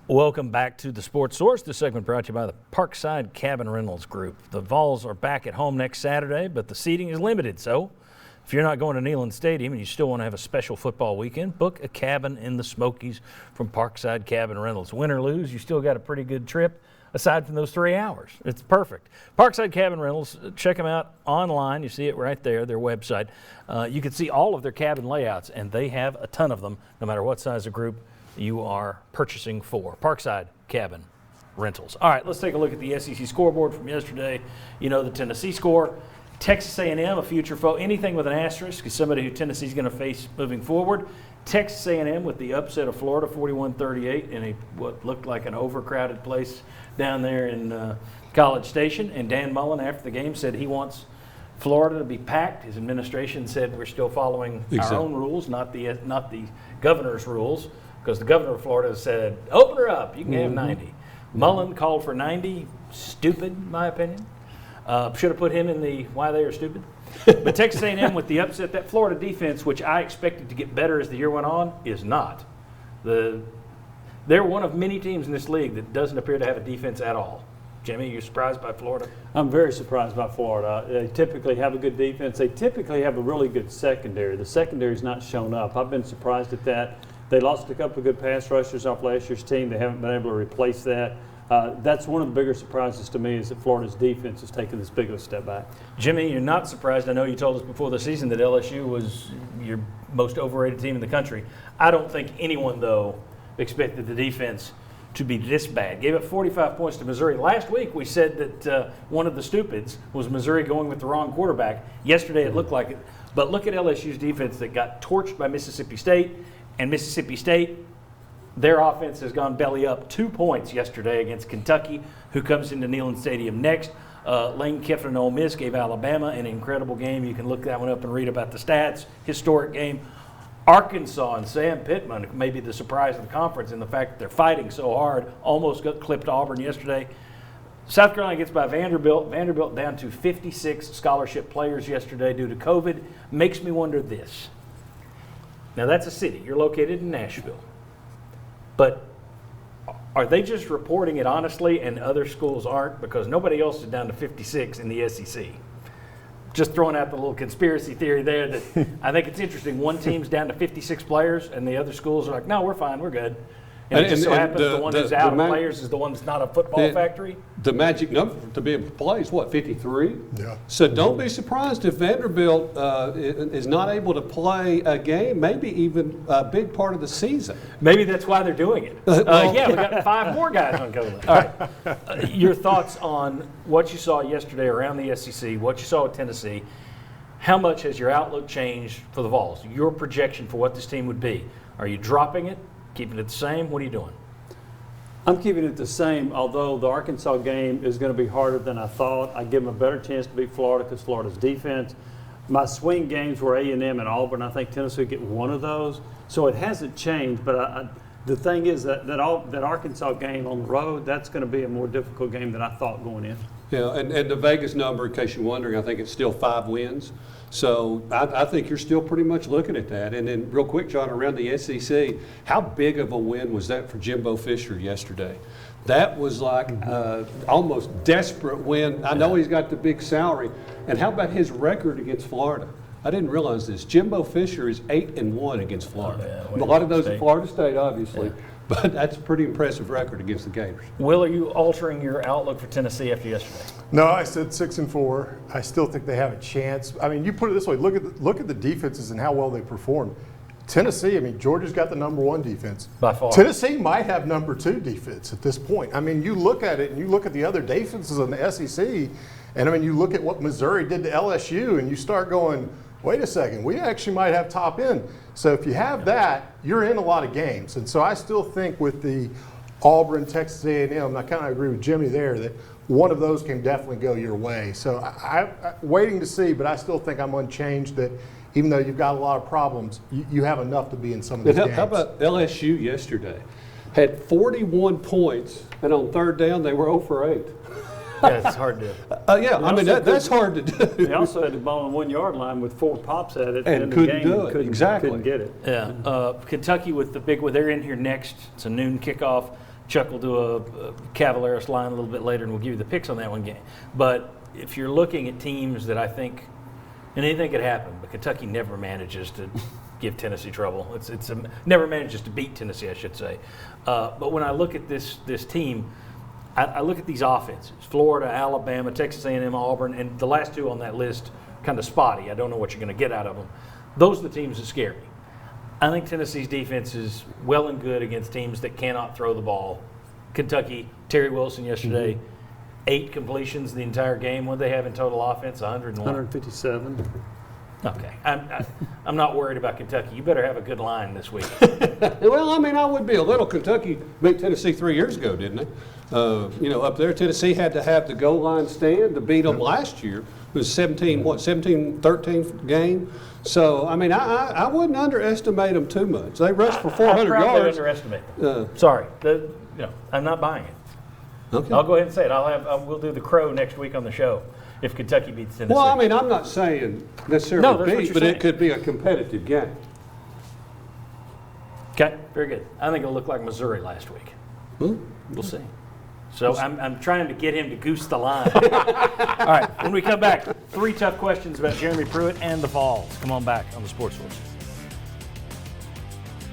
Welcome back to the Sports Source. This segment brought to you by the Parkside Cabin Rentals Group. The Vols are back at home next Saturday, but the seating is limited. So if you're not going to Neyland Stadium and you still want to have a special football weekend, book a cabin in the Smokies from Parkside Cabin Rentals. Win or lose, you still got a pretty good trip aside from those 3 hours. It's perfect. Parkside Cabin Rentals, check them out online. You see it right there, their website. You can see all of their cabin layouts, and they have a ton of them, no matter what size of group you are purchasing for. Parkside Cabin Rentals. All right, let's take a look at the SEC scoreboard from yesterday. You know the Tennessee score. Texas A&M, a future foe. Anything with an asterisk is somebody who Tennessee's going to face moving forward. Texas A&M with the upset of Florida, 41-38, in what looked like an overcrowded place down there in College Station. And Dan Mullen, after the game, said he wants Florida to be packed. His administration said we're still following our own rules, not the governor's rules, because the governor of Florida said, open her up, you can have 90. Mullen called for 90. Stupid, in my opinion. Should have put him in the why they are stupid. But Texas A&M with the upset, that Florida defense, which I expected to get better as the year went on, is not. They're one of many teams in this league that doesn't appear to have a defense at all. Jimmy, you surprised by Florida? I'm very surprised by Florida. They typically have a good defense. They typically have a really good secondary. The secondary's not shown up. I've been surprised at that. They lost a couple of good pass rushers off last year's team. They haven't been able to replace that. That's one of the bigger surprises to me, is that Florida's defense has taken this big of a step back. Jimmy, you're not surprised. I know you told us before the season that LSU was your most overrated team in the country. I don't think anyone, though, expected the defense to be this bad. Gave up 45 points to Missouri. Last week we said that one of the stupids was Missouri going with the wrong quarterback. Yesterday it looked like it. But look at LSU's defense that got torched by Mississippi State. And Mississippi State, their offense has gone belly up 2 points yesterday against Kentucky, who comes into Neyland Stadium next. Lane Kiffin and Ole Miss gave Alabama an incredible game. You can look that one up and read about the stats. Historic game. Arkansas and Sam Pittman may be the surprise of the conference in the fact that they're fighting so hard. Almost got clipped Auburn yesterday. South Carolina gets by Vanderbilt. Vanderbilt down to 56 scholarship players yesterday due to COVID. Makes me wonder this. Now, that's a city. You're located in Nashville. But are they just reporting it honestly and other schools aren't? Because nobody else is down to 56 in the SEC. Just throwing out the little conspiracy theory there that I think it's interesting. One team's down to 56 players and the other schools are like, no, we're fine, we're good. And it just so happens the one who's out of players is the one that's not a football factory. The magic number to be able to play is what, 53? Yeah. So don't be surprised if Vanderbilt is not able to play a game, maybe even a big part of the season. Maybe that's why they're doing it. Yeah, we got 5 more guys on COVID. All right. Your thoughts on what you saw yesterday around the SEC, what you saw at Tennessee. How much has your outlook changed for the Vols? Your projection for what this team would be. Are you dropping it? Keeping it the same? What are you doing? I'm keeping it the same, although the Arkansas game is going to be harder than I thought. I give them a better chance to beat Florida because Florida's defense. My swing games were A&M and Auburn. I think Tennessee will get one of those. So it hasn't changed, but the thing is that Arkansas game on the road, that's going to be a more difficult game than I thought going in. Yeah, and the Vegas number, in case you're wondering, I think it's still 5 wins. So I think you're still pretty much looking at that. And then real quick, John, around the SEC, how big of a win was that for Jimbo Fisher yesterday? That was like almost desperate win. I know he's got the big salary. And how about his record against Florida? I didn't realize this. Jimbo Fisher is 8-1 against Florida. A lot of those at Florida State, obviously. Yeah. But that's a pretty impressive record against the Gators. Will, are you altering your outlook for Tennessee after yesterday? No, I said 6-4. I still think they have a chance. I mean, you put it this way: look at the defenses and how well they performed. Tennessee, I mean, Georgia's got the #1 defense. By far. Tennessee might have #2 defense at this point. I mean, you look at it and you look at the other defenses in the SEC, and I mean, you look at what Missouri did to LSU, and you start going, wait a second, we actually might have top end. So if you have that, you're in a lot of games. And so I still think with the Auburn, Texas A&M, I kind of agree with Jimmy there that one of those can definitely go your way. So I'm waiting to see, but I still think I'm unchanged that even though you've got a lot of problems, you have enough to be in some of these games. How about LSU yesterday? Had 41 points, and on third down, they were 0 for 8. Yeah, it's hard to. Yeah, I mean, that's hard to do. They also had the ball on the 1 yard line with 4 pops at it, and the couldn't game do it. Exactly. couldn't get it. Yeah, Kentucky with the big one. They're in here next. It's a noon kickoff. Chuck will do a Cavaleros line a little bit later, and we'll give you the picks on that one game. But if you're looking at teams that I think, and anything could happen, but Kentucky never manages to give Tennessee trouble. Never manages to beat Tennessee, I should say. But when I look at this team, I look at these offenses: Florida, Alabama, Texas A&M, Auburn, and the last two on that list kind of spotty. I don't know what you're going to get out of them. Those are the teams that scare me. I think Tennessee's defense is well and good against teams that cannot throw the ball. Kentucky, Terry Wilson yesterday, 8 completions the entire game. What do they have in total offense? 101. 157. Okay. I'm not worried about Kentucky. You better have a good line this week. Well, I mean, I would be a little. Kentucky beat Tennessee 3 years ago, didn't they? Up there, Tennessee had to have the goal line stand to beat them last year. It was 17-13 game. So, I mean, I wouldn't underestimate them too much. They rushed for 400 I probably yards. underestimate them. Sorry. I'm not buying it. Okay. I'll go ahead and say it. We'll do the Crow next week on the show if Kentucky beats Tennessee. Well, I mean, I'm not saying necessarily No, that's what beat, you're but saying. it could be a competitive game. Okay, very good. I think it'll look like Missouri last week. We'll see. So I'm trying to get him to goose the line. All right, when we come back, 3 tough questions about Jeremy Pruitt and the Vols. Come on back on the Sports Source.